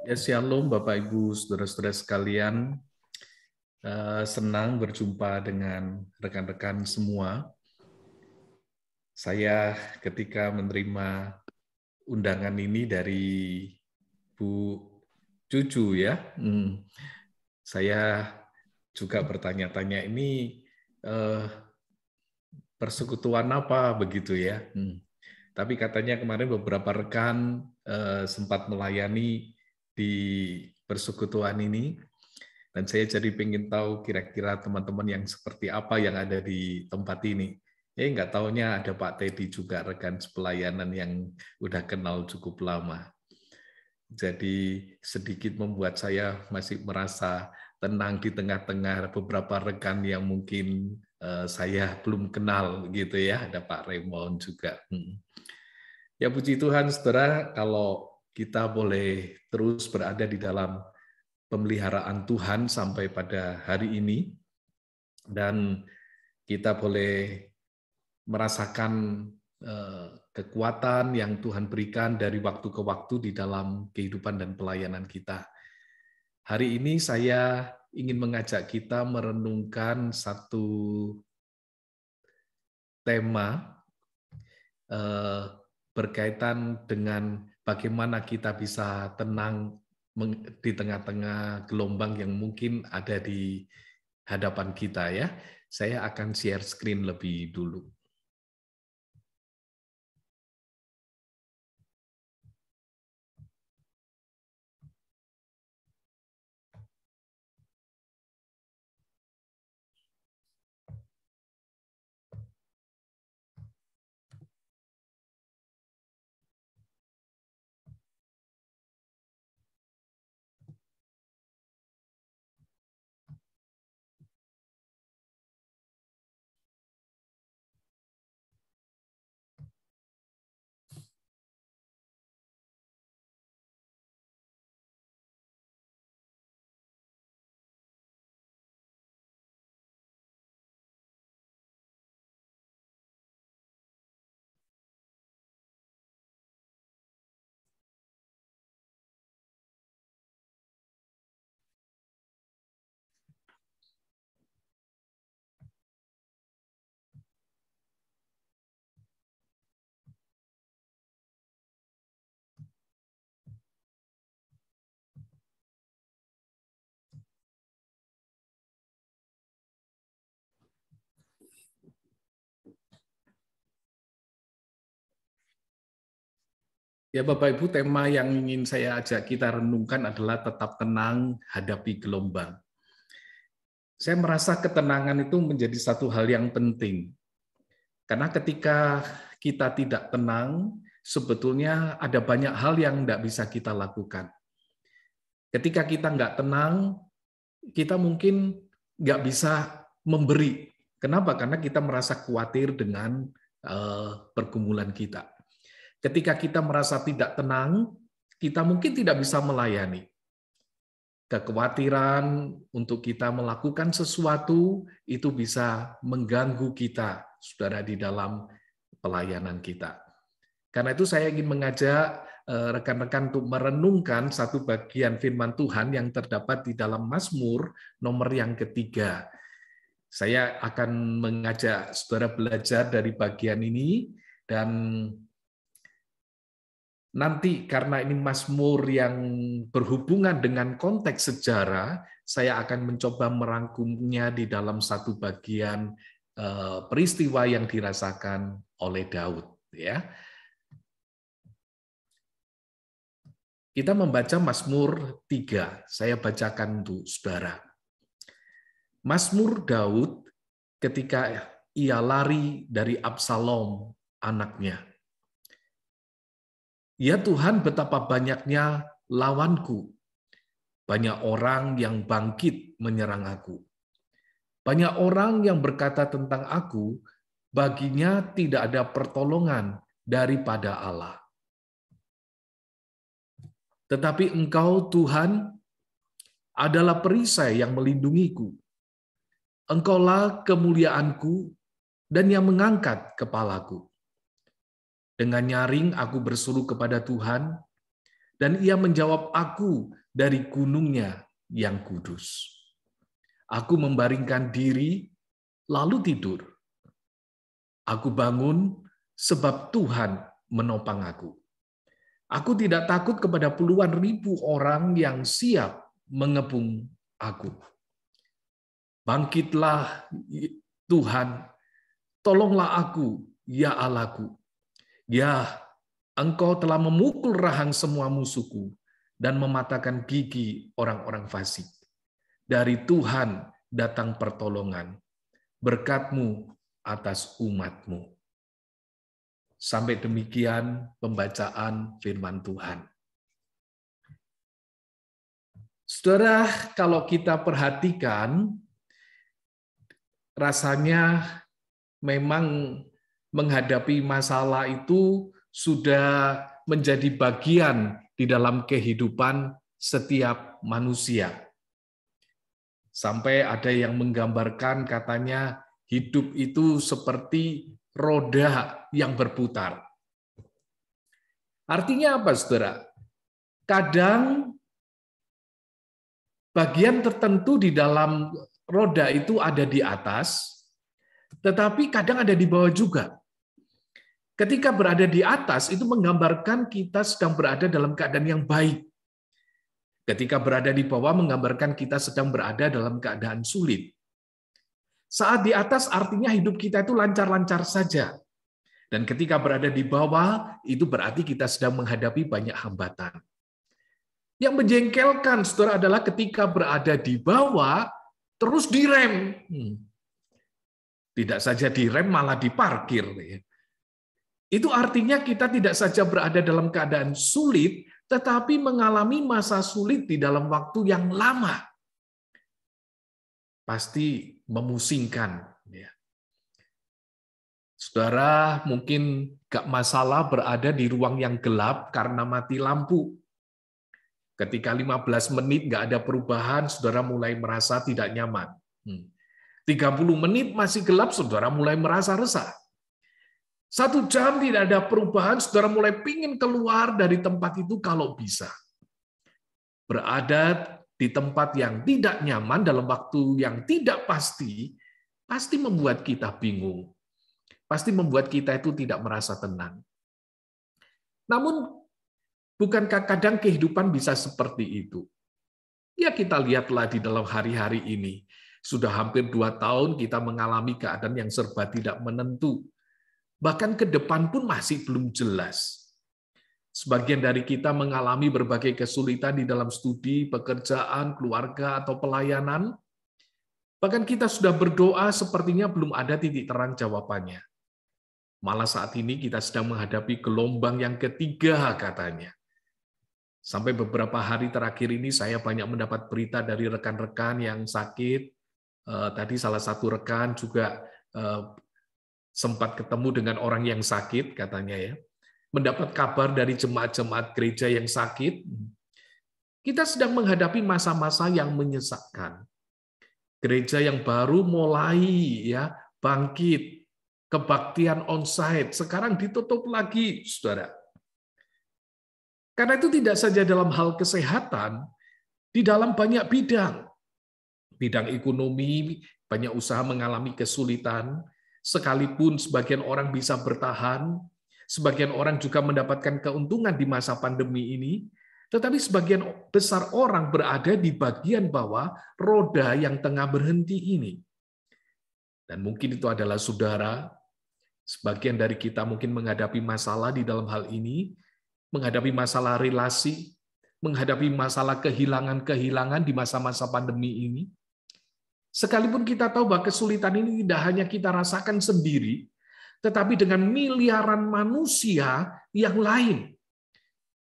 Ya, Shalom Bapak Ibu, saudara-saudara sekalian. Senang berjumpa dengan rekan-rekan semua. Saya ketika menerima undangan ini dari Bu Cucu ya, saya juga bertanya-tanya ini persekutuan apa begitu ya. Tapi katanya kemarin beberapa rekan sempat melayani di persekutuan ini, dan saya jadi pengen tahu kira-kira teman-teman yang seperti apa yang ada di tempat ini. Nggak taunya ada Pak Teddy juga, rekan sepelayanan yang udah kenal cukup lama. Jadi sedikit membuat saya masih merasa tenang di tengah-tengah beberapa rekan yang mungkin saya belum kenal gitu ya. Ada Pak Raymond juga. Ya puji Tuhan, saudara, kalau kita boleh terus berada di dalam pemeliharaan Tuhan sampai pada hari ini, dan kita boleh merasakan kekuatan yang Tuhan berikan dari waktu ke waktu di dalam kehidupan dan pelayanan kita. Hari ini saya ingin mengajak kita merenungkan satu tema berkaitan dengan bagaimana kita bisa tenang di tengah-tengah gelombang yang mungkin ada di hadapan kita ya. Saya akan share screen lebih dulu. Ya Bapak Ibu, tema yang ingin saya ajak kita renungkan adalah tetap tenang hadapi gelombang. Saya merasa ketenangan itu menjadi satu hal yang penting. Karena ketika kita tidak tenang, sebetulnya ada banyak hal yang tidak bisa kita lakukan. Ketika kita nggak tenang, kita mungkin nggak bisa memberi. Kenapa? Karena kita merasa khawatir dengan pergumulan kita. Ketika kita merasa tidak tenang, kita mungkin tidak bisa melayani. Kekhawatiran untuk kita melakukan sesuatu itu bisa mengganggu kita, saudara, di dalam pelayanan kita. Karena itu saya ingin mengajak rekan-rekan untuk merenungkan satu bagian firman Tuhan yang terdapat di dalam Mazmur nomor yang ketiga. Saya akan mengajak saudara belajar dari bagian ini, dan nanti karena ini Mazmur yang berhubungan dengan konteks sejarah, saya akan mencoba merangkumnya di dalam satu bagian peristiwa yang dirasakan oleh Daud. Ya, kita membaca Mazmur 3. Saya bacakan untuk saudara. Mazmur Daud ketika ia lari dari Absalom anaknya. Ya Tuhan, betapa banyaknya lawanku. Banyak orang yang bangkit menyerang aku. Banyak orang yang berkata tentang aku, baginya tidak ada pertolongan daripada Allah. Tetapi Engkau, Tuhan, adalah perisai yang melindungiku. Engkaulah kemuliaanku dan yang mengangkat kepalaku. Dengan nyaring aku berseru kepada Tuhan, dan Ia menjawab aku dari gunung-Nya yang kudus. Aku membaringkan diri, lalu tidur. Aku bangun, sebab Tuhan menopang aku. Aku tidak takut kepada puluhan ribu orang yang siap mengepung aku. Bangkitlah Tuhan, tolonglah aku, ya Allahku. Ya, Engkau telah memukul rahang semua musuhku dan mematahkan gigi orang-orang fasik. Dari Tuhan datang pertolongan, berkat-Mu atas umat-Mu. Sampai demikian pembacaan firman Tuhan. Saudara, kalau kita perhatikan, rasanya memang menghadapi masalah itu sudah menjadi bagian di dalam kehidupan setiap manusia. Sampai ada yang menggambarkan katanya hidup itu seperti roda yang berputar. Artinya apa, saudara? Kadang bagian tertentu di dalam roda itu ada di atas, tetapi kadang ada di bawah juga. Ketika berada di atas, itu menggambarkan kita sedang berada dalam keadaan yang baik. Ketika berada di bawah, menggambarkan kita sedang berada dalam keadaan sulit. Saat di atas, artinya hidup kita itu lancar-lancar saja. Dan ketika berada di bawah, itu berarti kita sedang menghadapi banyak hambatan. Yang menjengkelkan, saudara, adalah ketika berada di bawah, terus direm. Tidak saja direm, malah diparkir. Itu artinya kita tidak saja berada dalam keadaan sulit, tetapi mengalami masa sulit di dalam waktu yang lama. Pasti memusingkan. Saudara mungkin gak masalah berada di ruang yang gelap karena mati lampu. Ketika 15 menit gak ada perubahan, saudara mulai merasa tidak nyaman. 30 menit masih gelap, saudara mulai merasa resah. 1 jam tidak ada perubahan, saudara mulai pingin keluar dari tempat itu kalau bisa. Berada di tempat yang tidak nyaman dalam waktu yang tidak pasti membuat kita bingung. Pasti membuat kita itu tidak merasa tenang. Namun, bukankah kadang kehidupan bisa seperti itu? Ya, kita lihatlah di dalam hari-hari ini. Sudah hampir 2 tahun kita mengalami keadaan yang serba tidak menentu. Bahkan ke depan pun masih belum jelas. Sebagian dari kita mengalami berbagai kesulitan di dalam studi, pekerjaan, keluarga, atau pelayanan. Bahkan kita sudah berdoa sepertinya belum ada titik terang jawabannya. Malah saat ini kita sedang menghadapi gelombang yang ketiga katanya. Sampai beberapa hari terakhir ini saya banyak mendapat berita dari rekan-rekan yang sakit. Tadi salah satu rekan juga sempat ketemu dengan orang yang sakit, katanya ya. Mendapat kabar dari jemaat-jemaat gereja yang sakit. Kita sedang menghadapi masa-masa yang menyesakkan. Gereja yang baru mulai ya bangkit, kebaktian onsite, sekarang ditutup lagi, saudara. Karena itu tidak saja dalam hal kesehatan, di dalam banyak bidang. Bidang ekonomi, banyak usaha mengalami kesulitan, sekalipun sebagian orang bisa bertahan, sebagian orang juga mendapatkan keuntungan di masa pandemi ini, tetapi sebagian besar orang berada di bagian bawah roda yang tengah berhenti ini. Dan mungkin itu adalah saudara, sebagian dari kita mungkin menghadapi masalah di dalam hal ini, menghadapi masalah relasi, menghadapi masalah kehilangan-kehilangan di masa-masa pandemi ini. Sekalipun kita tahu bahwa kesulitan ini tidak hanya kita rasakan sendiri, tetapi dengan miliaran manusia yang lain.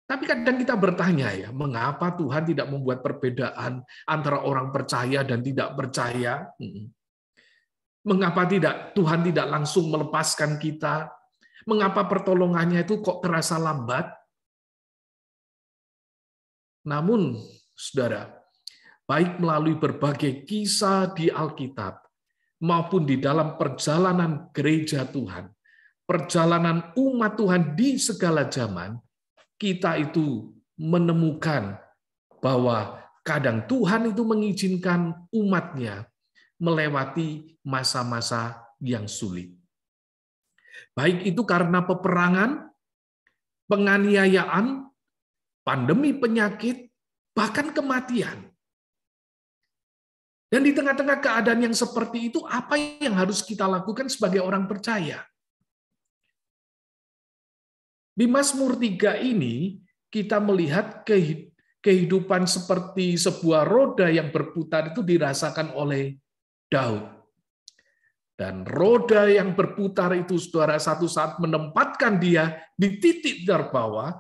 Tapi kadang kita bertanya ya, mengapa Tuhan tidak membuat perbedaan antara orang percaya dan tidak percaya? Mengapa Tuhan tidak langsung melepaskan kita? Mengapa pertolongannya itu kok terasa lambat? Namun, saudara, baik melalui berbagai kisah di Alkitab maupun di dalam perjalanan gereja Tuhan, perjalanan umat Tuhan di segala zaman, kita itu menemukan bahwa kadang Tuhan itu mengizinkan umatnya melewati masa-masa yang sulit. Baik itu karena peperangan, penganiayaan, pandemi penyakit, bahkan kematian. Dan di tengah-tengah keadaan yang seperti itu, apa yang harus kita lakukan sebagai orang percaya? Di Mazmur 3 ini, kita melihat kehidupan seperti sebuah roda yang berputar itu dirasakan oleh Daud. Dan roda yang berputar itu, saudara, satu saat menempatkan dia di titik terbawah,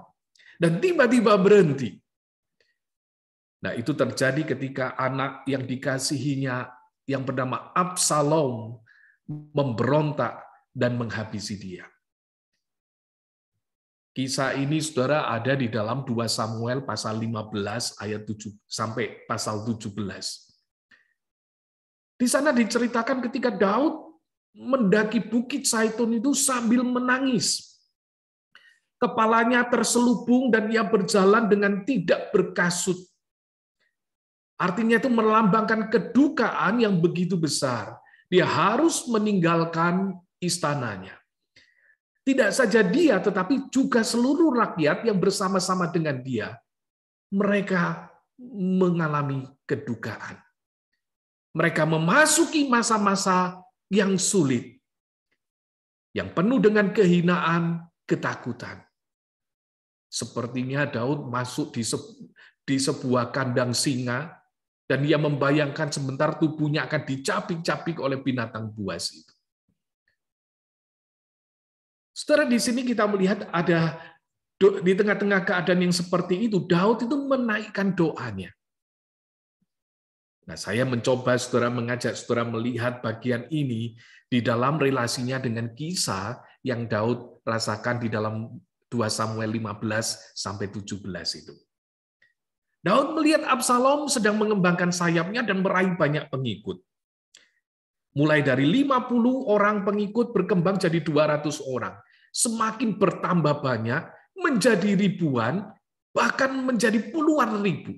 dan tiba-tiba berhenti. Nah, itu terjadi ketika anak yang dikasihinya, yang bernama Absalom, memberontak dan menghabisi dia. Kisah ini, saudara, ada di dalam 2 Samuel pasal 15 ayat 7 sampai pasal 17. Di sana diceritakan ketika Daud mendaki Bukit Zaitun itu sambil menangis. Kepalanya terselubung dan ia berjalan dengan tidak berkasut. Artinya itu melambangkan kedukaan yang begitu besar. Dia harus meninggalkan istananya. Tidak saja dia, tetapi juga seluruh rakyat yang bersama-sama dengan dia, mereka mengalami kedukaan. Mereka memasuki masa-masa yang sulit, yang penuh dengan kehinaan, ketakutan. Sepertinya Daud masuk di sebuah kandang singa, dan dia membayangkan sebentar tubuhnya akan dicapik-capik oleh binatang buas itu. Setelah di sini kita melihat ada di tengah-tengah keadaan yang seperti itu, Daud itu menaikkan doanya. Nah, saya mencoba saudara mengajak saudara melihat bagian ini di dalam relasinya dengan kisah yang Daud rasakan di dalam 2 Samuel 15 sampai 17 itu. Daud melihat Absalom sedang mengembangkan sayapnya dan meraih banyak pengikut. Mulai dari 50 orang pengikut berkembang jadi 200 orang. Semakin bertambah banyak, menjadi ribuan, bahkan menjadi puluhan ribu.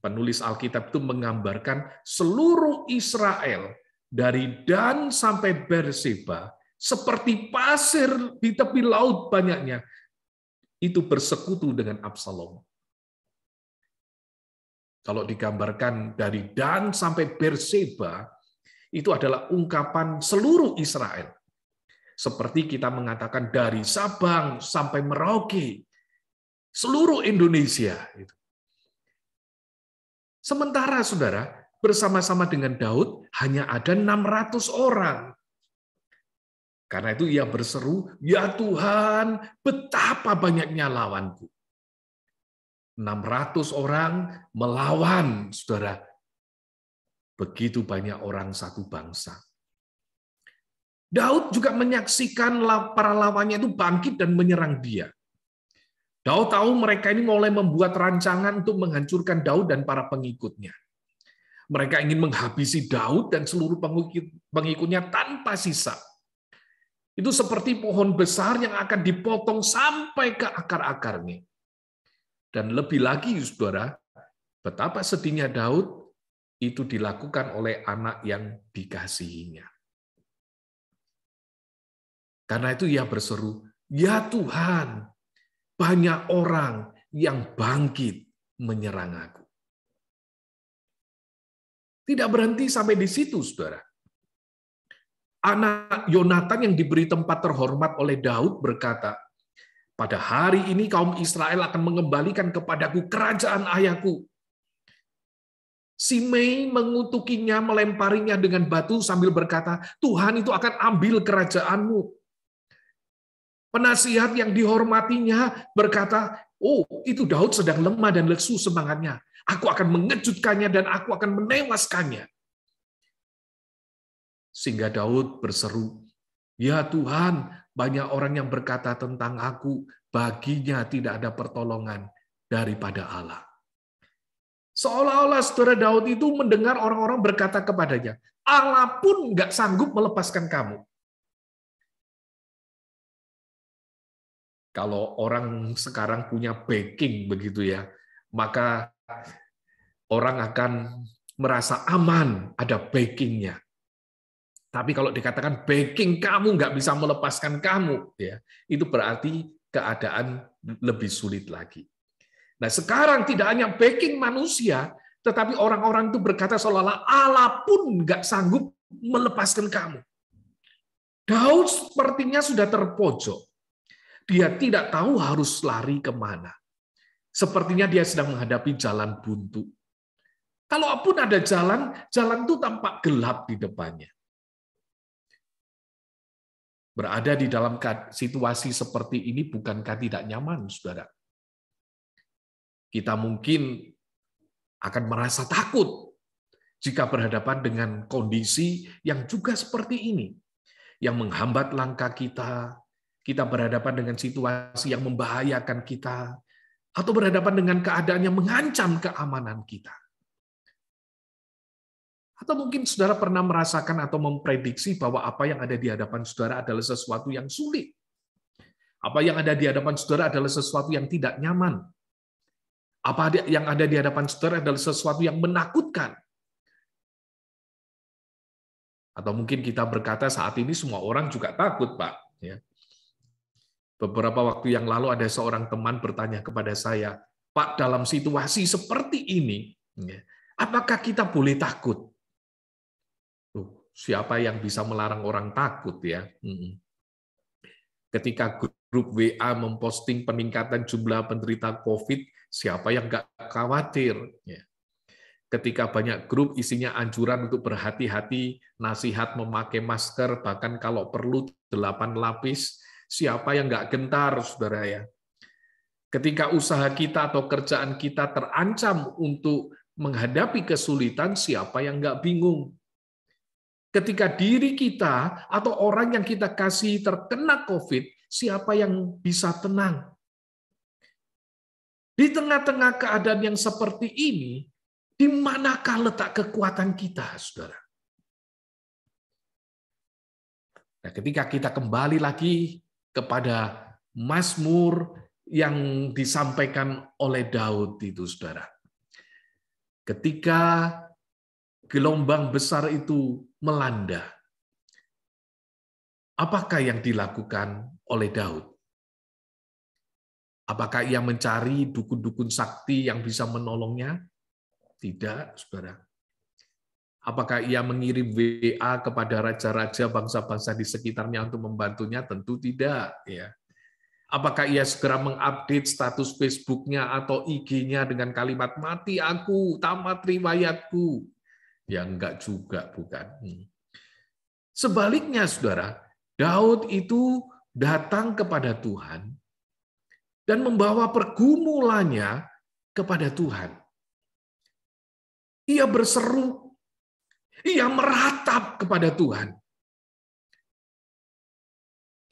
Penulis Alkitab itu menggambarkan seluruh Israel, dari Dan sampai Berseba, seperti pasir di tepi laut banyaknya, itu bersekutu dengan Absalom. Kalau digambarkan dari Dan sampai Berseba, itu adalah ungkapan seluruh Israel. Seperti kita mengatakan dari Sabang sampai Merauke, seluruh Indonesia. Sementara, saudara, bersama-sama dengan Daud hanya ada 600 orang. Karena itu ia berseru, "Ya Tuhan, betapa banyaknya lawanku." 600 orang melawan, saudara. Begitu banyak orang satu bangsa. Daud juga menyaksikan para lawannya itu bangkit dan menyerang dia. Daud tahu mereka ini mulai membuat rancangan untuk menghancurkan Daud dan para pengikutnya. Mereka ingin menghabisi Daud dan seluruh pengikutnya tanpa sisa. Itu seperti pohon besar yang akan dipotong sampai ke akar-akarnya. Dan lebih lagi, saudara, betapa sedihnya Daud itu dilakukan oleh anak yang dikasihinya. Karena itu ia berseru, "Ya Tuhan, banyak orang yang bangkit menyerang aku." Tidak berhenti sampai di situ, saudara. Anak Yonatan yang diberi tempat terhormat oleh Daud berkata, "Pada hari ini kaum Israel akan mengembalikan kepadaku kerajaan ayahku." Simei mengutukinya, melemparinya dengan batu sambil berkata, "Tuhan itu akan ambil kerajaanmu." Penasihat yang dihormatinya berkata, "Oh, itu Daud sedang lemah dan lesu semangatnya. Aku akan mengejutkannya dan aku akan menewaskannya." Sehingga Daud berseru, "Ya Tuhan, banyak orang yang berkata tentang aku, baginya tidak ada pertolongan daripada Allah." Seolah-olah saudara Daud itu mendengar orang-orang berkata kepadanya, "Allah pun nggak sanggup melepaskan kamu." Kalau orang sekarang punya backing begitu ya, maka orang akan merasa aman ada backingnya. Tapi kalau dikatakan backing kamu nggak bisa melepaskan kamu, ya itu berarti keadaan lebih sulit lagi. Nah sekarang tidak hanya backing manusia, tetapi orang-orang itu berkata seolah-olah Allah pun nggak sanggup melepaskan kamu. Daud sepertinya sudah terpojok. Dia tidak tahu harus lari kemana. Sepertinya dia sedang menghadapi jalan buntu. Kalaupun ada jalan, jalan itu tampak gelap di depannya. Berada di dalam situasi seperti ini bukankah tidak nyaman, saudara? Kita mungkin akan merasa takut jika berhadapan dengan kondisi yang juga seperti ini, yang menghambat langkah kita, kita berhadapan dengan situasi yang membahayakan kita, atau berhadapan dengan keadaan yang mengancam keamanan kita. Atau mungkin saudara pernah merasakan atau memprediksi bahwa apa yang ada di hadapan saudara adalah sesuatu yang sulit. Apa yang ada di hadapan saudara adalah sesuatu yang tidak nyaman. Apa yang ada di hadapan saudara adalah sesuatu yang menakutkan. Atau mungkin kita berkata saat ini semua orang juga takut, Pak. Beberapa waktu yang lalu ada seorang teman bertanya kepada saya, Pak, dalam situasi seperti ini, apakah kita boleh takut? Siapa yang bisa melarang orang takut ya? Ketika grup WA memposting peningkatan jumlah penderita COVID, siapa yang nggak khawatir? Ketika banyak grup isinya anjuran untuk berhati-hati, nasihat memakai masker, bahkan kalau perlu 8 lapis, siapa yang nggak gentar, saudara ya? Ketika usaha kita atau kerjaan kita terancam untuk menghadapi kesulitan, siapa yang nggak bingung? Ketika diri kita atau orang yang kita kasih terkena COVID, siapa yang bisa tenang? Di tengah-tengah keadaan yang seperti ini, di manakah letak kekuatan kita, saudara? Nah, ketika kita kembali lagi kepada Mazmur yang disampaikan oleh Daud itu, saudara. Ketika gelombang besar itu melanda, apakah yang dilakukan oleh Daud? Apakah ia mencari dukun-dukun sakti yang bisa menolongnya? Tidak, saudara. Apakah ia mengirim WA kepada raja-raja bangsa-bangsa di sekitarnya untuk membantunya? Tentu tidak. Ya. Apakah ia segera mengupdate status Facebook-nya atau IG-nya dengan kalimat mati aku, tamat riwayatku? Ya enggak juga, bukan. Sebaliknya, saudara, Daud itu datang kepada Tuhan dan membawa pergumulannya kepada Tuhan. Ia berseru, ia meratap kepada Tuhan.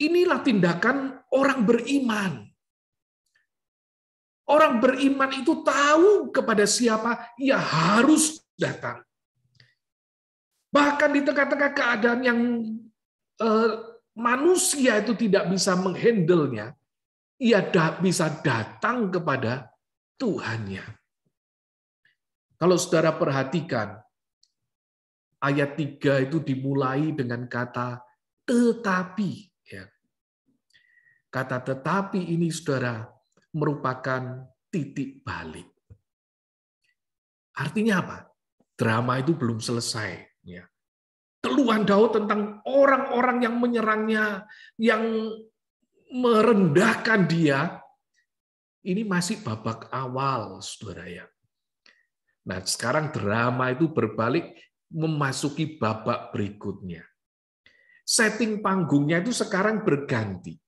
Inilah tindakan orang beriman. Orang beriman itu tahu kepada siapa ia harus datang. Bahkan di tengah-tengah keadaan yang manusia itu tidak bisa menghandle-nya, ia bisa datang kepada Tuhannya. Kalau saudara perhatikan, ayat 3 itu dimulai dengan kata tetapi. Kata tetapi ini, saudara, merupakan titik balik. Artinya apa? Drama itu belum selesai. Keluhan Daud tentang orang-orang yang menyerangnya, yang merendahkan dia, ini masih babak awal, saudara ya. Nah, sekarang drama itu berbalik memasuki babak berikutnya. Setting panggungnya itu sekarang berganti.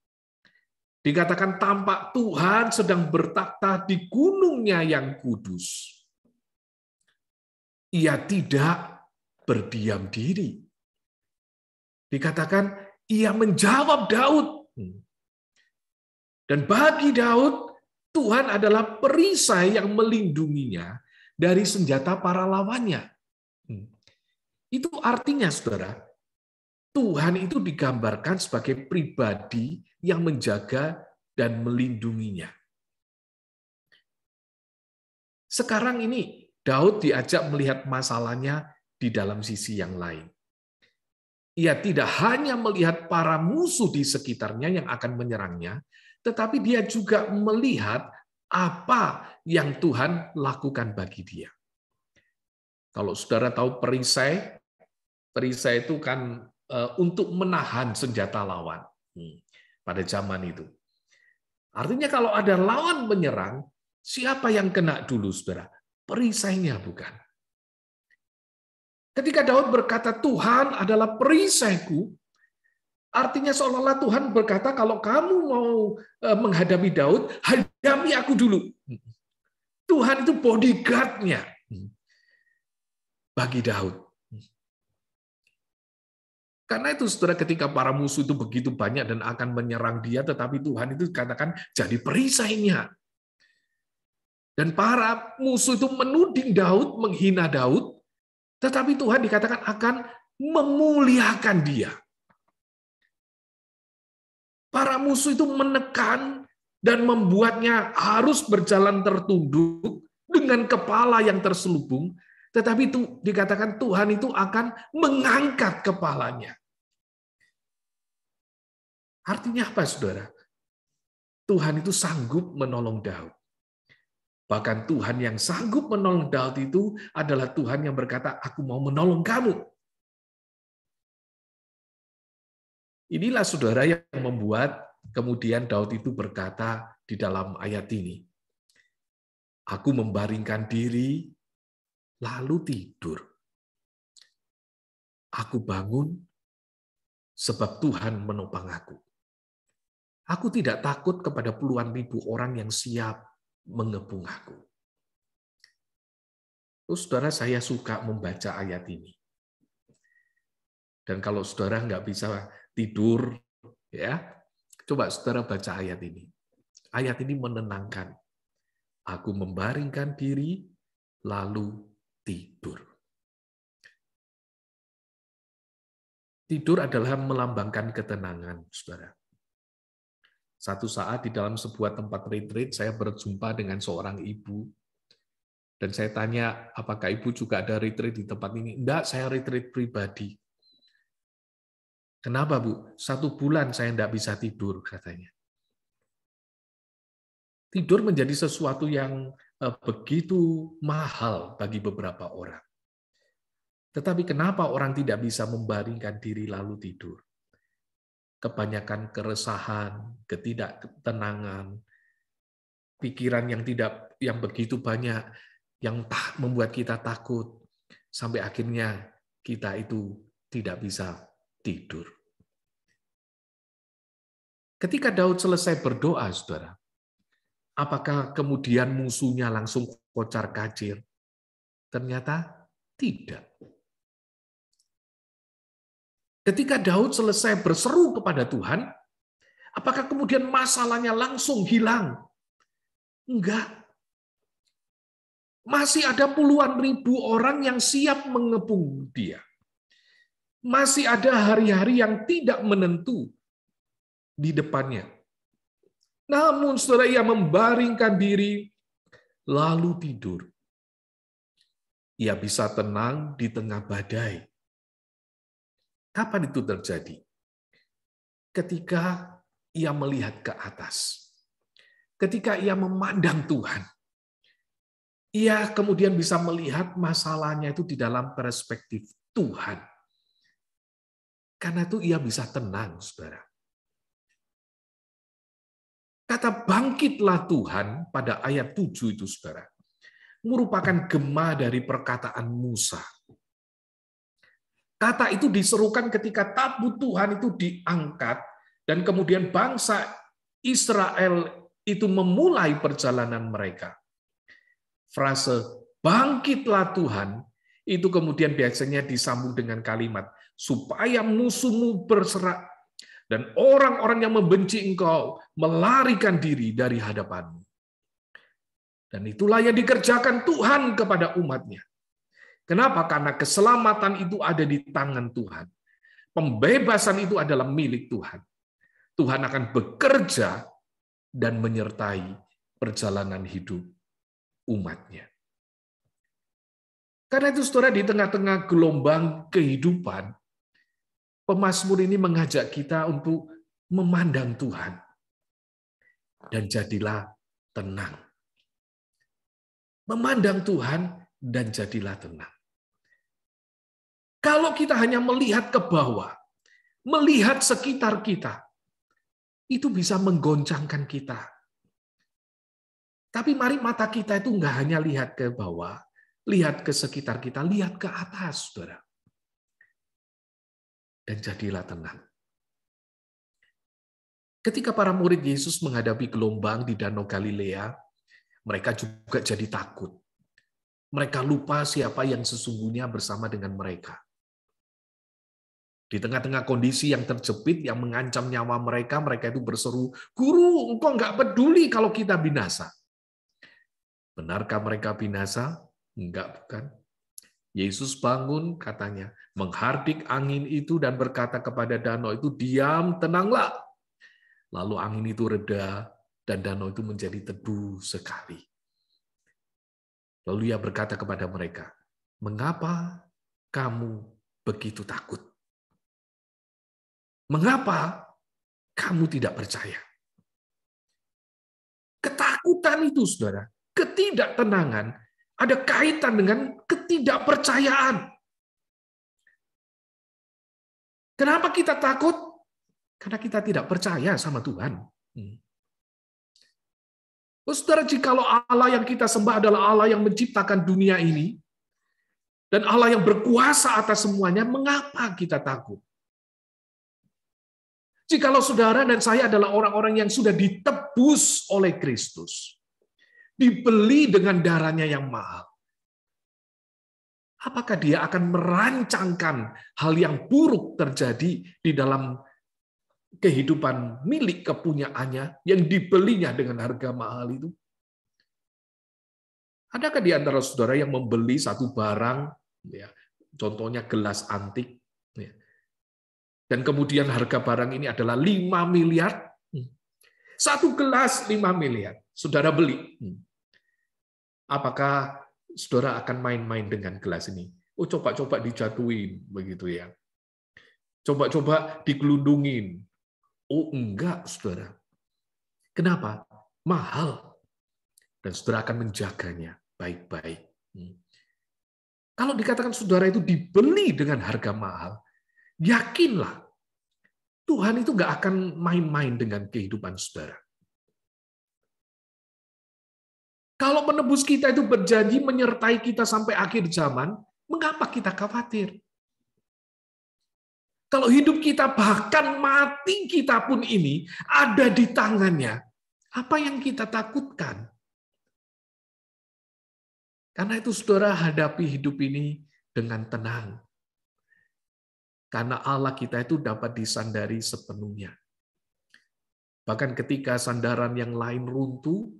Dikatakan tampak Tuhan sedang bertakhta di gunungnya yang kudus. Ia tidak berdiam diri. Dikatakan ia menjawab Daud. Dan bagi Daud, Tuhan adalah perisai yang melindunginya dari senjata para lawannya. Itu artinya, saudara, Tuhan itu digambarkan sebagai pribadi yang menjaga dan melindunginya. Sekarang ini Daud diajak melihat masalahnya di dalam sisi yang lain. Ia tidak hanya melihat para musuh di sekitarnya yang akan menyerangnya, tetapi dia juga melihat apa yang Tuhan lakukan bagi dia. Kalau saudara tahu perisai itu kan untuk menahan senjata lawan pada zaman itu. Artinya kalau ada lawan menyerang, siapa yang kena dulu, saudara? Perisainya bukan. Ketika Daud berkata, Tuhan adalah perisaiku, artinya seolah-olah Tuhan berkata, kalau kamu mau menghadapi Daud, hadapi aku dulu. Tuhan itu bodyguard-nya bagi Daud. Karena itu, saudara, ketika para musuh itu begitu banyak dan akan menyerang dia, tetapi Tuhan itu katakan jadi perisainya. Dan para musuh itu menuding Daud, menghina Daud, tetapi Tuhan dikatakan akan memuliakan dia. Para musuh itu menekan dan membuatnya harus berjalan tertunduk dengan kepala yang terselubung, tetapi itu dikatakan Tuhan itu akan mengangkat kepalanya. Artinya apa, saudara? Tuhan itu sanggup menolong Daud. Bahkan Tuhan yang sanggup menolong Daud itu adalah Tuhan yang berkata, aku mau menolong kamu. Inilah, saudara, yang membuat kemudian Daud itu berkata di dalam ayat ini, aku membaringkan diri, lalu tidur. Aku bangun, sebab Tuhan menopang aku. Aku tidak takut kepada puluhan ribu orang yang siap mengepung aku. Saudara, saya suka membaca ayat ini. Dan kalau saudara nggak bisa tidur, ya, coba saudara baca ayat ini. Ayat ini menenangkan. Aku membaringkan diri, lalu tidur. Tidur adalah melambangkan ketenangan, saudara. Satu saat di dalam sebuah tempat retreat, saya berjumpa dengan seorang ibu. Dan saya tanya, apakah ibu juga ada retreat di tempat ini? Enggak, saya retreat pribadi. Kenapa, Bu? 1 bulan saya enggak bisa tidur, katanya. Tidur menjadi sesuatu yang begitu mahal bagi beberapa orang. Tetapi kenapa orang tidak bisa membaringkan diri lalu tidur? Kebanyakan keresahan, ketidaktenangan, pikiran yang begitu banyak, yang membuat kita takut, sampai akhirnya kita itu tidak bisa tidur. Ketika Daud selesai berdoa, saudara, apakah kemudian musuhnya langsung kocar-kacir? Ternyata tidak. Ketika Daud selesai berseru kepada Tuhan, apakah kemudian masalahnya langsung hilang? Enggak. Masih ada puluhan ribu orang yang siap mengepung dia. Masih ada hari-hari yang tidak menentu di depannya. Namun saudara, ia membaringkan diri, lalu tidur. Ia bisa tenang di tengah badai. Kapan itu terjadi? Ketika ia melihat ke atas. Ketika ia memandang Tuhan. Ia kemudian bisa melihat masalahnya itu di dalam perspektif Tuhan. Karena itu ia bisa tenang, saudara. Kata bangkitlah Tuhan pada ayat 7 itu, saudara, merupakan gema dari perkataan Musa. Kata itu diserukan ketika tabut Tuhan itu diangkat dan kemudian bangsa Israel itu memulai perjalanan mereka. Frase bangkitlah Tuhan itu kemudian biasanya disambung dengan kalimat supaya musuhmu berserak dan orang-orang yang membenci engkau melarikan diri dari hadapanmu. Dan itulah yang dikerjakan Tuhan kepada umatnya. Kenapa? Karena keselamatan itu ada di tangan Tuhan. Pembebasan itu adalah milik Tuhan. Tuhan akan bekerja dan menyertai perjalanan hidup umatnya. Karena itu saudara, di tengah-tengah gelombang kehidupan, pemazmur ini mengajak kita untuk memandang Tuhan. Dan jadilah tenang. Memandang Tuhan dan jadilah tenang. Kalau kita hanya melihat ke bawah, melihat sekitar kita, itu bisa menggoncangkan kita. Tapi mari mata kita itu nggak hanya lihat ke bawah, lihat ke sekitar kita, lihat ke atas, saudara. Dan jadilah tenang. Ketika para murid Yesus menghadapi gelombang di Danau Galilea, mereka juga jadi takut. Mereka lupa siapa yang sesungguhnya bersama dengan mereka. Di tengah-tengah kondisi yang terjepit, yang mengancam nyawa mereka, mereka itu berseru, "Guru, engkau nggak peduli kalau kita binasa." Benarkah mereka binasa? Enggak, bukan. Yesus bangun, katanya, menghardik angin itu dan berkata kepada danau itu, "Diam, tenanglah." Lalu angin itu reda dan danau itu menjadi teduh sekali. Lalu ia berkata kepada mereka, "Mengapa kamu begitu takut? Mengapa kamu tidak percaya?" Ketakutan itu, saudara, ketidaktenangan, ada kaitan dengan ketidakpercayaan. Kenapa kita takut? Karena kita tidak percaya sama Tuhan. Saudara, jikalau Allah yang kita sembah adalah Allah yang menciptakan dunia ini, dan Allah yang berkuasa atas semuanya, mengapa kita takut? Jikalau saudara dan saya adalah orang-orang yang sudah ditebus oleh Kristus, dibeli dengan darahnya yang mahal, apakah dia akan merancangkan hal yang buruk terjadi di dalam kehidupan milik kepunyaannya yang dibelinya dengan harga mahal itu? Adakah di antara saudara yang membeli satu barang, ya, contohnya gelas antik, ya, dan kemudian harga barang ini adalah 5 miliar? Satu gelas 5 miliar, saudara beli. Apakah saudara akan main-main dengan gelas ini? Oh, coba-coba dijatuhin, begitu ya. Coba-coba digelundungin. Oh, enggak, saudara. Kenapa? Mahal. Dan saudara akan menjaganya baik-baik. Kalau dikatakan saudara itu dibeli dengan harga mahal, yakinlah Tuhan itu nggak akan main-main dengan kehidupan saudara. Kalau penebus kita itu berjanji menyertai kita sampai akhir zaman, mengapa kita khawatir? Kalau hidup kita, bahkan mati kita pun ini ada di tangannya, apa yang kita takutkan? Karena itu saudara, hadapi hidup ini dengan tenang. Karena Allah kita itu dapat disandari sepenuhnya. Bahkan ketika sandaran yang lain runtuh,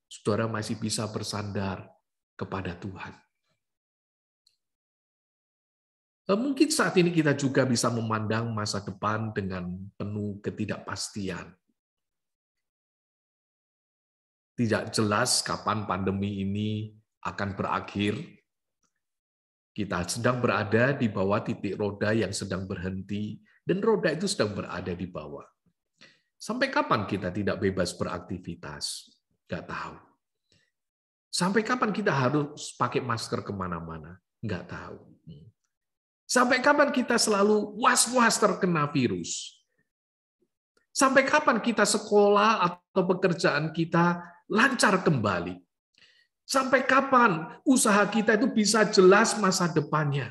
saudara masih bisa bersandar kepada Tuhan. Mungkin saat ini kita juga bisa memandang masa depan dengan penuh ketidakpastian. Tidak jelas kapan pandemi ini akan berakhir. Kita sedang berada di bawah titik roda yang sedang berhenti, dan roda itu sedang berada di bawah. Sampai kapan kita tidak bebas beraktivitas? Nggak tahu. Sampai kapan kita harus pakai masker kemana-mana? Nggak tahu. Sampai kapan kita selalu was-was terkena virus? Sampai kapan kita sekolah atau pekerjaan kita lancar kembali? Sampai kapan usaha kita itu bisa jelas masa depannya?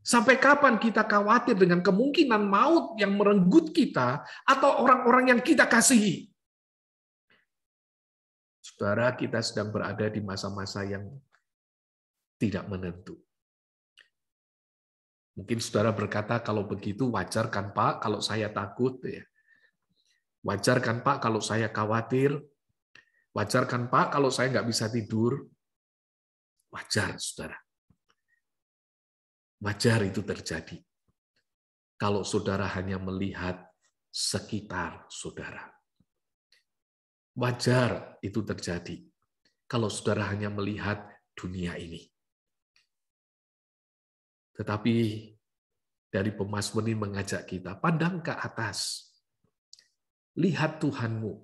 Sampai kapan kita khawatir dengan kemungkinan maut yang merenggut kita atau orang-orang yang kita kasihi? Saudara, kita sedang berada di masa-masa yang tidak menentu. Mungkin saudara berkata, kalau begitu wajar kan Pak kalau saya takut? Wajar kan Pak kalau saya khawatir? Wajar kan Pak kalau saya nggak bisa tidur? Wajar, saudara. Wajar itu terjadi. Kalau saudara hanya melihat sekitar saudara. Wajar itu terjadi kalau saudara hanya melihat dunia ini. Tetapi dari pemazmur ini mengajak kita, pandang ke atas. Lihat Tuhanmu.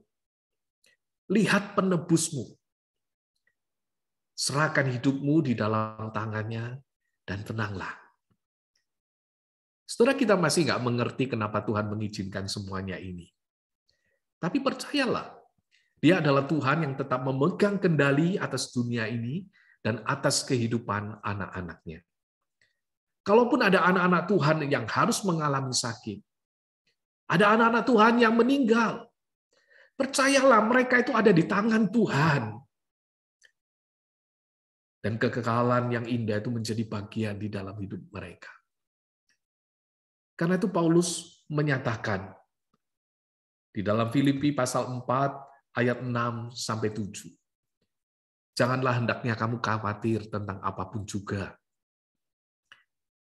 Lihat penebusmu. Serahkan hidupmu di dalam tangannya dan tenanglah. Saudara, kita masih nggak mengerti kenapa Tuhan mengizinkan semuanya ini. Tapi percayalah, Dia adalah Tuhan yang tetap memegang kendali atas dunia ini dan atas kehidupan anak-anaknya. Kalaupun ada anak-anak Tuhan yang harus mengalami sakit, ada anak-anak Tuhan yang meninggal, percayalah mereka itu ada di tangan Tuhan. Dan kekekalan yang indah itu menjadi bagian di dalam hidup mereka. Karena itu Paulus menyatakan di dalam Filipi pasal 4 ayat 6-7. Janganlah hendaknya kamu khawatir tentang apapun juga.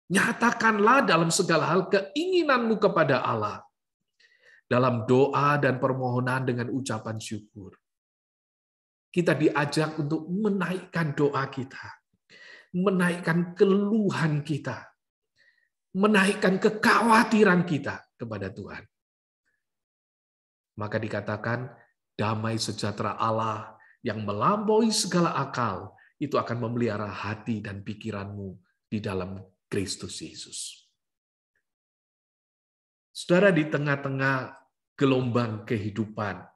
Nyatakanlah dalam segala hal keinginanmu kepada Allah. Dalam doa dan permohonan dengan ucapan syukur. Kita diajak untuk menaikkan doa kita. Menaikkan keluhan kita. Menaikkan kekhawatiran kita kepada Tuhan. Maka dikatakan, damai sejahtera Allah yang melampaui segala akal, itu akan memelihara hati dan pikiranmu di dalam Kristus Yesus. Saudara, di tengah-tengah gelombang kehidupan,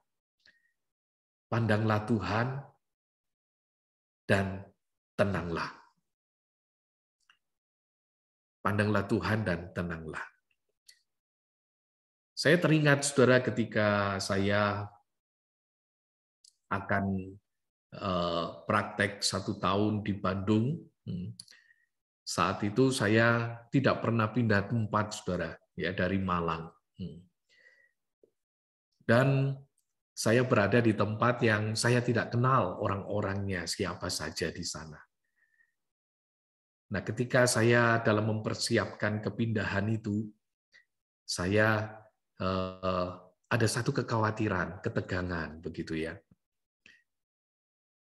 pandanglah Tuhan dan tenanglah. Pandanglah Tuhan dan tenanglah. Saya teringat, saudara, ketika saya akan praktek 1 tahun di Bandung. Saat itu saya tidak pernah pindah tempat, saudara, ya, dari Malang. Dan saya berada di tempat yang saya tidak kenal orang-orangnya, siapa saja di sana. Nah, ketika saya dalam mempersiapkan kepindahan itu, saya ada satu kekhawatiran, ketegangan, begitu ya.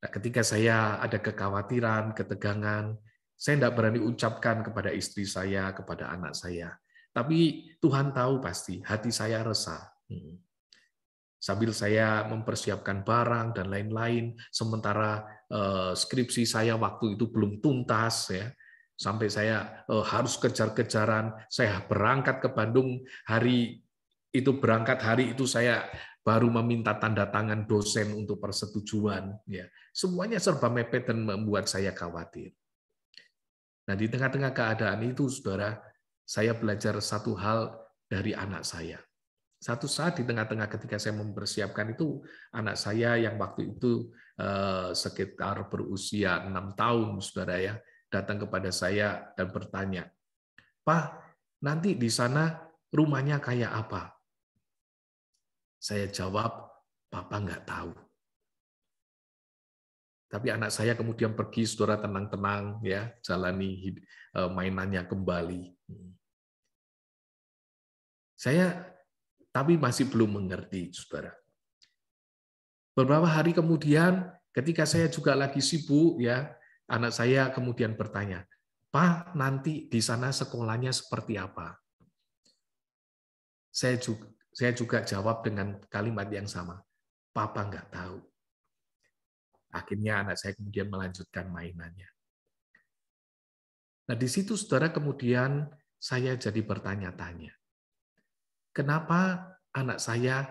Nah, ketika saya ada kekhawatiran, ketegangan, saya tidak berani ucapkan kepada istri saya, kepada anak saya. Tapi Tuhan tahu pasti, hati saya resah. Sambil saya mempersiapkan barang dan lain-lain, sementara skripsi saya waktu itu belum tuntas, ya, sampai saya harus kejar-kejaran. Saya berangkat ke Bandung hari itu saya baru meminta tanda tangan dosen untuk persetujuan. Ya, semuanya serba mepet dan membuat saya khawatir. Nah, di tengah-tengah keadaan itu, saudara, saya belajar satu hal dari anak saya. Satu saat di tengah-tengah ketika saya mempersiapkan itu, anak saya yang waktu itu sekitar berusia 6 tahun, saudara ya, datang kepada saya dan bertanya, "Pak, nanti di sana rumahnya kayak apa?" Saya jawab, "Papa nggak tahu." Tapi anak saya kemudian pergi, saudara, tenang-tenang, ya, jalani mainannya kembali. Saya tapi masih belum mengerti, saudara. Beberapa hari kemudian, ketika saya juga lagi sibuk, ya, anak saya kemudian bertanya, "Pak, nanti di sana sekolahnya seperti apa?" Saya juga jawab dengan kalimat yang sama, "Papa nggak tahu." Akhirnya anak saya kemudian melanjutkan mainannya. Nah, di situ, saudara, kemudian saya jadi bertanya-tanya, kenapa anak saya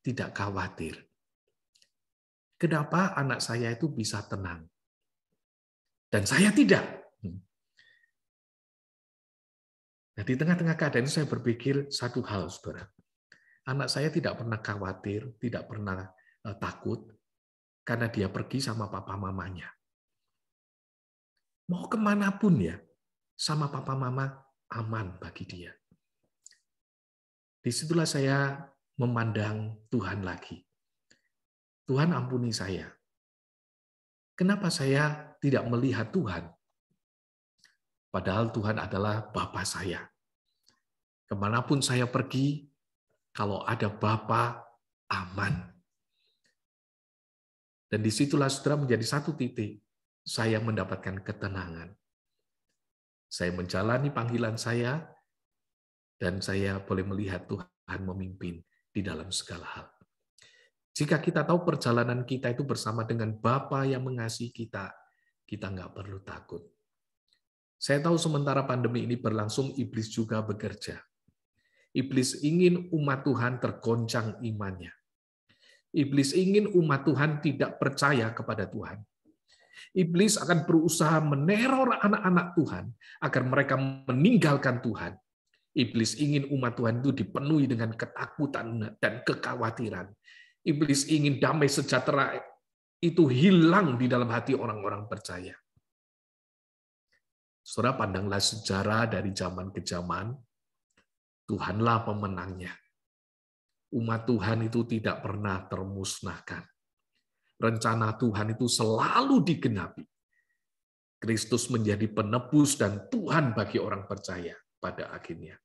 tidak khawatir? Kenapa anak saya itu bisa tenang? Dan saya tidak. Nah, di tengah-tengah keadaan itu saya berpikir satu hal, saudara. Anak saya tidak pernah khawatir, tidak pernah takut, karena dia pergi sama papa mamanya. Mau kemanapun ya, sama papa mama aman bagi dia. Disitulah saya memandang Tuhan lagi. Tuhan, ampuni saya. Kenapa saya tidak melihat Tuhan? Padahal Tuhan adalah Bapa saya. Kemanapun saya pergi, kalau ada Bapa, aman. Dan disitulah saudara menjadi satu titik, saya mendapatkan ketenangan. Saya menjalani panggilan saya, dan saya boleh melihat Tuhan memimpin di dalam segala hal. Jika kita tahu perjalanan kita itu bersama dengan Bapa yang mengasihi kita, kita nggak perlu takut. Saya tahu sementara pandemi ini berlangsung, iblis juga bekerja. Iblis ingin umat Tuhan tergoncang imannya. Iblis ingin umat Tuhan tidak percaya kepada Tuhan. Iblis akan berusaha meneror anak-anak Tuhan agar mereka meninggalkan Tuhan. Iblis ingin umat Tuhan itu dipenuhi dengan ketakutan dan kekhawatiran. Iblis ingin damai sejahtera itu hilang di dalam hati orang-orang percaya. Saudara, pandanglah sejarah dari zaman ke zaman, Tuhanlah pemenangnya. Umat Tuhan itu tidak pernah termusnahkan. Rencana Tuhan itu selalu digenapi. Kristus menjadi penebus dan Tuhan bagi orang percaya pada akhirnya.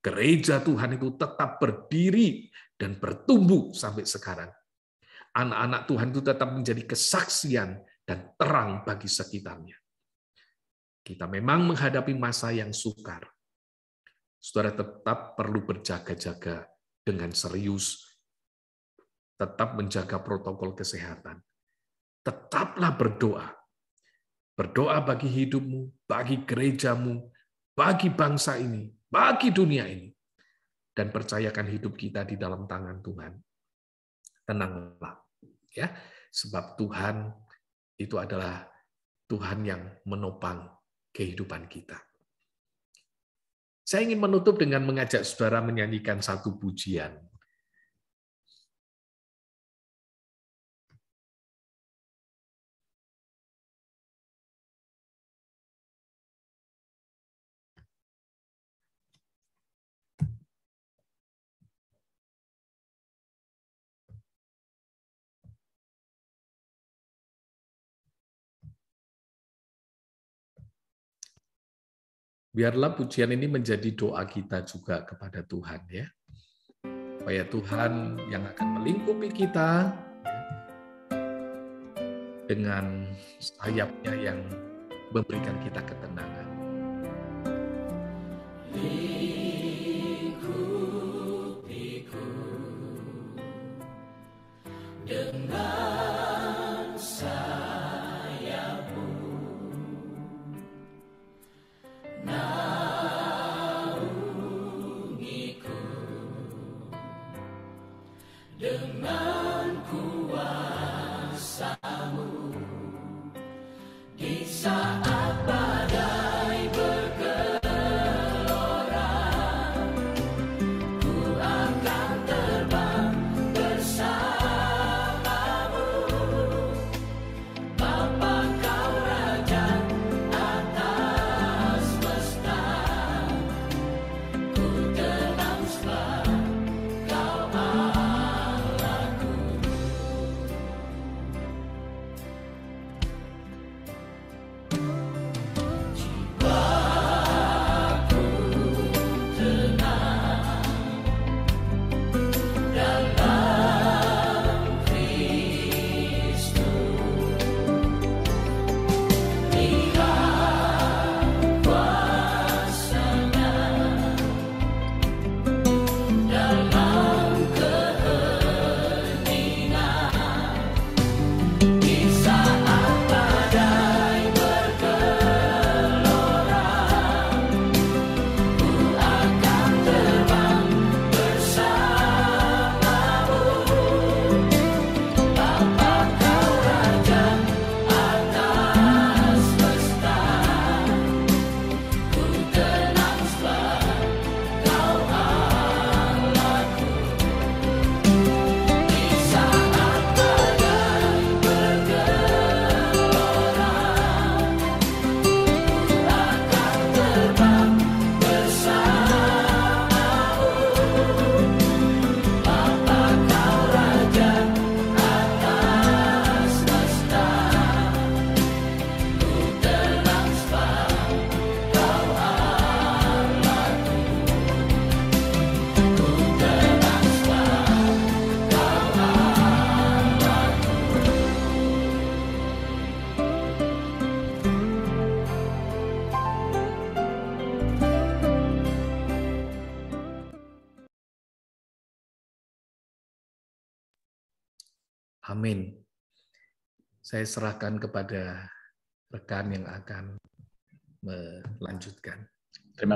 Gereja Tuhan itu tetap berdiri dan bertumbuh sampai sekarang. Anak-anak Tuhan itu tetap menjadi kesaksian dan terang bagi sekitarnya. Kita memang menghadapi masa yang sukar. Saudara tetap perlu berjaga-jaga dengan serius, tetap menjaga protokol kesehatan. Tetaplah berdoa. Berdoa bagi hidupmu, bagi gerejamu, bagi bangsa ini, bagi dunia ini. Dan percayakan hidup kita di dalam tangan Tuhan. Tenanglah, ya, sebab Tuhan itu adalah Tuhan yang menopang kehidupan kita. Saya ingin menutup dengan mengajak saudara menyanyikan satu pujian. Biarlah pujian ini menjadi doa kita juga kepada Tuhan, ya. Supaya Tuhan yang akan melingkupi kita dengan sayapnya yang memberikan kita ketenangan. Lingkupiku dengan sayapmu, naungiku dengan kuasa-Mu di saat badai bergelora. Ku akan terbang bersamamu, Bapa Kau Raja atas semesta. Ku tenang sebab Kau Allahku. Amin. Saya serahkan kepada rekan yang akan melanjutkan. Terima kasih.